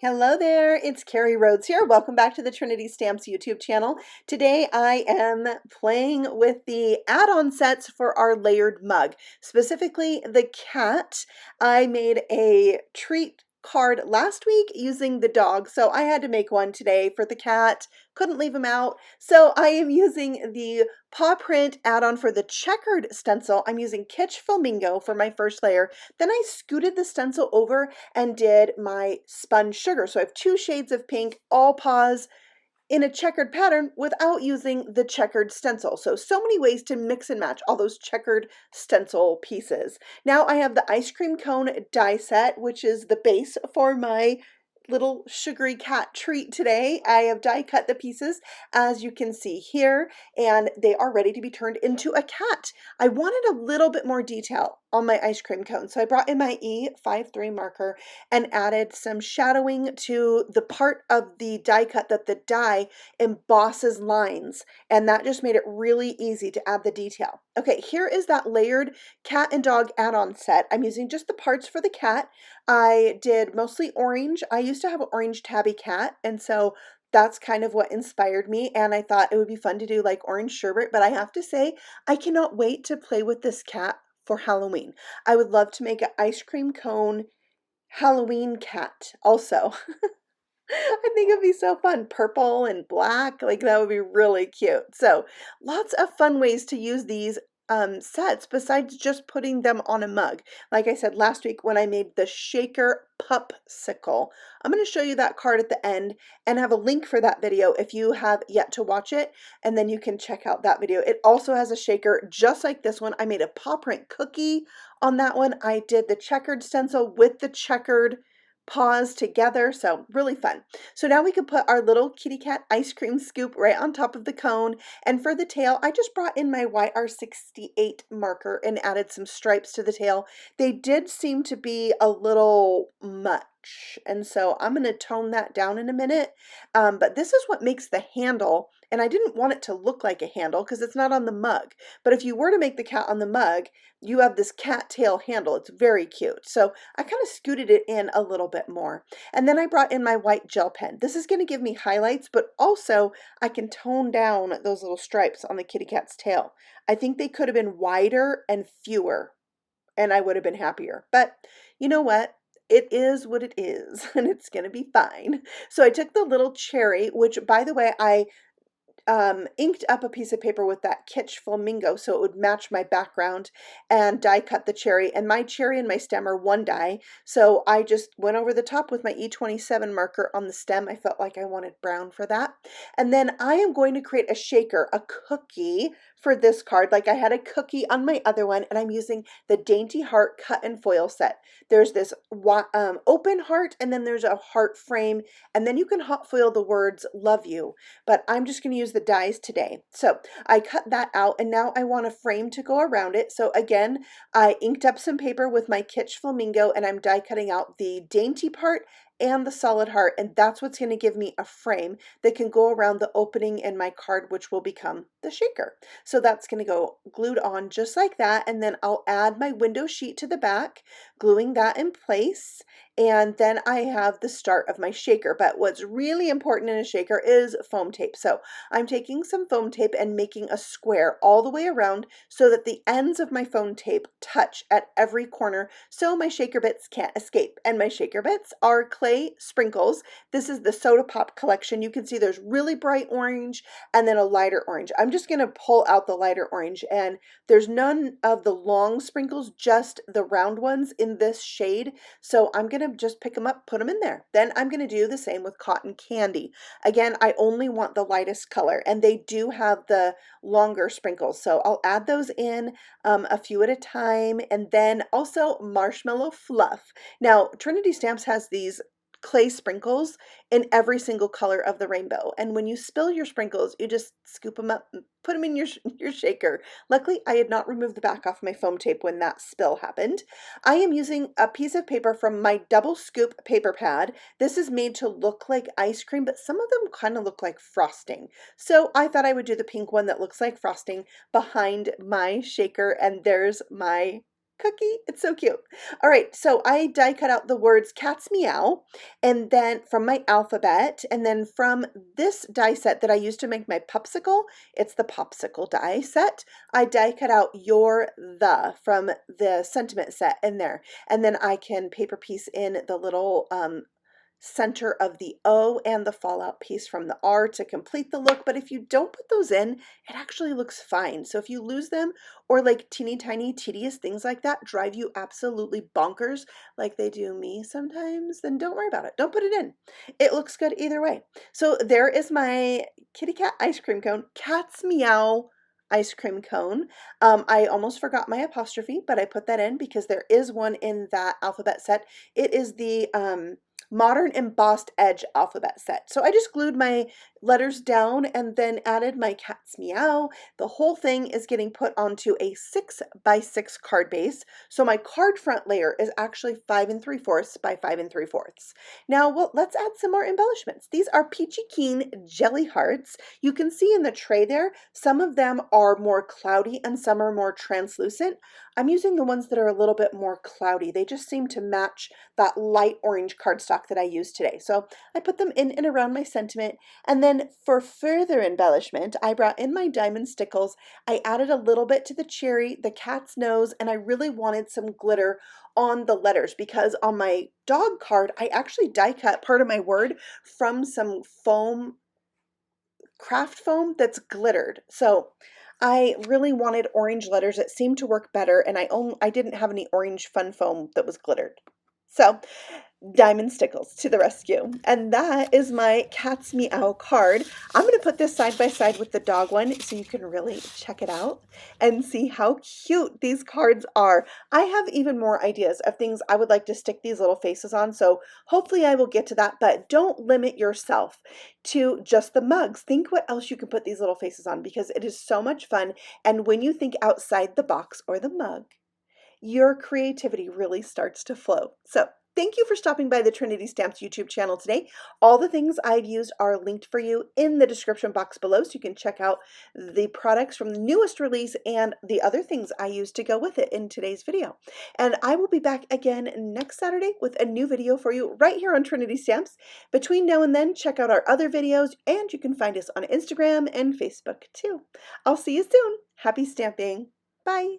Hello there, it's Carrie Rhodes here. Welcome back to the Trinity Stamps YouTube channel. Today I am playing with the add-on sets for our layered mug, specifically the cat. I made a treat card last week using the dog, so I had to make one today for the cat. Couldn't leave him out, so I am using the paw print add-on for the checkered stencil. I'm using Kitsch Flamingo for my first layer. Then I scooted the stencil over and did my spun sugar. So I have two shades of pink, all paws in a checkered pattern without using the checkered stencil. So many ways to mix and match all those checkered stencil pieces. Now I have the ice cream cone die set, which is the base for my little sugary cat treat today. I have die cut the pieces as you can see here, and they are ready to be turned into a cat. I wanted a little bit more detail on my ice cream cone, so I brought in my E53 marker and added some shadowing to the part of the die cut that the die embosses lines, and that just made it really easy to add the detail. Okay, here is that layered cat and dog add-on set. I'm using just the parts for the cat. I did mostly orange. I used to have an orange tabby cat, and so that's kind of what inspired me, and I thought it would be fun to do like orange sherbet, but I have to say, I cannot wait to play with this cat for Halloween. I would love to make an ice cream cone Halloween cat also. I think it'd be so fun. Purple and black, like that would be really cute. So lots of fun ways to use these sets besides just putting them on a mug. Like I said last week when I made the shaker Popsicle. I'm going to show you that card at the end and have a link for that video if you have yet to watch it, and then you can check out that video. It also has a shaker just like this one. I made a paw print cookie on that one. I did the checkered stencil with the checkered paws together, so really fun. So now we can put our little kitty cat ice cream scoop right on top of the cone, and for the tail I just brought in my YR68 marker and added some stripes to the tail. They did seem to be a little much, and so I'm going to tone that down in a minute, but this is what makes the handle, and I didn't want it to look like a handle because it's not on the mug, but if you were to make the cat on the mug, you have this cat tail handle. It's very cute. So I kind of scooted it in a little bit more. And then I brought in my white gel pen. This is going to give me highlights, but also I can tone down those little stripes on the kitty cat's tail. I think they could have been wider and fewer, and I would have been happier. But you know what? It is what it is, and it's going to be fine. So I took the little cherry, which by the way, I inked up a piece of paper with that Kitsch Flamingo so it would match my background, and die cut the cherry, and my cherry and my stem are one die, so I just went over the top with my E27 marker on the stem. I felt like I wanted brown for that. And then I am going to create a shaker, a cookie for this card, like I had a cookie on my other one, and I'm using the Dainty Heart cut and foil set. There's this open heart, and then there's a heart frame, and then you can hot foil the words love you, but I'm just going to use the dies today. So I cut that out, and now I want a frame to go around it. So again, I inked up some paper with my Kitsch Flamingo, and I'm die cutting out the dainty part and the solid heart, and that's what's going to give me a frame that can go around the opening in my card, which will become the shaker. So that's going to go glued on just like that, and then I'll add my window sheet to the back, gluing that in place, and then I have the start of my shaker. But what's really important in a shaker is foam tape. So I'm taking some foam tape and making a square all the way around so that the ends of my foam tape touch at every corner so my shaker bits can't escape. And my shaker bits are clay sprinkles. This is the Soda Pop collection. You can see there's really bright orange and then a lighter orange. I'm just going to pull out the lighter orange, and there's none of the long sprinkles, just the round ones in this shade. So I'm going to just pick them up, put them in there. Then I'm going to do the same with cotton candy. Again, I only want the lightest color, and they do have the longer sprinkles, so I'll add those in a few at a time. And then also Marshmallow Fluff. Now Trinity Stamps has these clay sprinkles in every single color of the rainbow, and when you spill your sprinkles, you just scoop them up and put them in your shaker. Luckily I had not removed the back off my foam tape when that spill happened. I am using a piece of paper from my double scoop paper pad. This is made to look like ice cream, but some of them kind of look like frosting, so I thought I would do the pink one that looks like frosting behind my shaker, and there's my Cookie. It's so cute. All right, so I die cut out the words Cat's Meow, and then from my alphabet, and then from this die set that I used to make my Popsicle, it's the Popsicle Die Set. I die cut out your the from the sentiment set in there, and then I can paper piece in the little center of the O and the fallout piece from the R to complete the look. But if you don't put those in, it actually looks fine. So if you lose them, or like teeny tiny tedious things like that drive you absolutely bonkers like they do me sometimes, then don't worry about it. Don't put it in. It looks good either way. So there is my kitty cat ice cream cone. Cat's Meow ice cream cone. I almost forgot my apostrophe, but I put that in because there is one in that alphabet set. It is the Modern Embossed Edge alphabet set. So I just glued my letters down and then added my Cat's Meow. The whole thing is getting put onto a 6x6 card base. So my card front layer is actually 5 3/4 by 5 3/4. Now, well, let's add some more embellishments. These are Peachy Keen jelly hearts. You can see in the tray there, some of them are more cloudy and some are more translucent. I'm using the ones that are a little bit more cloudy. They just seem to match that light orange cardstock that I used today. So I put them in and around my sentiment. And then for further embellishment, I brought in my diamond stickles. I added a little bit to the cherry, the cat's nose, and I really wanted some glitter on the letters because on my dog card, I actually die cut part of my word from some foam, craft foam that's glittered. So I really wanted orange letters. It seemed to work better, and I didn't have any orange fun foam that was glittered. So diamond stickles to the rescue. And that is my Cat's Meow card. I'm going to put this side by side with the dog one so you can really check it out and see how cute these cards are. I have even more ideas of things I would like to stick these little faces on, so hopefully I will get to that, but don't limit yourself to just the mugs. Think what else you can put these little faces on because it is so much fun, and when you think outside the box or the mug, your creativity really starts to flow. So thank you for stopping by the Trinity Stamps YouTube channel today. All the things I've used are linked for you in the description box below, so you can check out the products from the newest release and the other things I used to go with it in today's video. And I will be back again next Saturday with a new video for you right here on Trinity Stamps. Between now and then, check out our other videos, and you can find us on Instagram and Facebook too. I'll see you soon. Happy stamping. Bye.